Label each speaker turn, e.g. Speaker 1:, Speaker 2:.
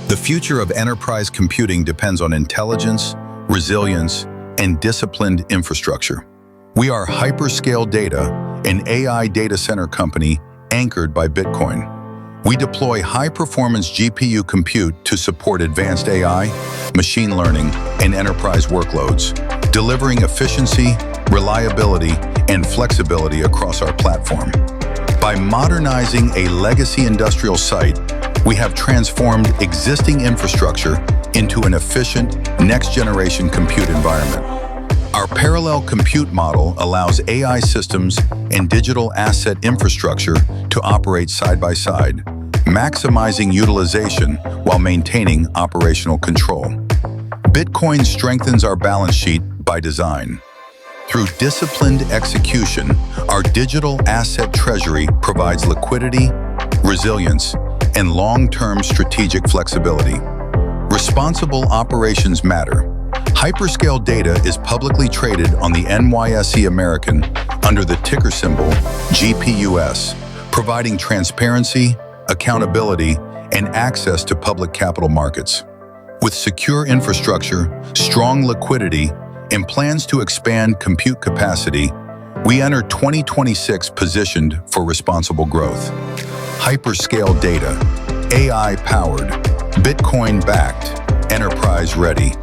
Speaker 1: The future of enterprise computing depends on intelligence, resilience, and disciplined infrastructure. We are Hyperscale Data, an AI data center company anchored by Bitcoin. We deploy high-performance GPU compute to support advanced AI, machine learning, and enterprise workloads, delivering efficiency, reliability, and flexibility across our platform. By modernizing a legacy industrial site, we have transformed existing infrastructure into an efficient, next-generation compute environment. Our parallel compute model allows AI systems and digital asset infrastructure to operate side by side, maximizing utilization while maintaining operational control. Bitcoin strengthens our balance sheet by design. Through disciplined execution, our digital asset treasury provides liquidity, resilience, and long-term strategic flexibility. Responsible operations matter. Hyperscale Data is publicly traded on the NYSE American under the ticker symbol GPUS, providing transparency, accountability, and access to public capital markets. With secure infrastructure, strong liquidity, and plans to expand compute capacity, we enter 2026 positioned for responsible growth. Hyperscale Data, AI-powered, Bitcoin-backed, enterprise-ready.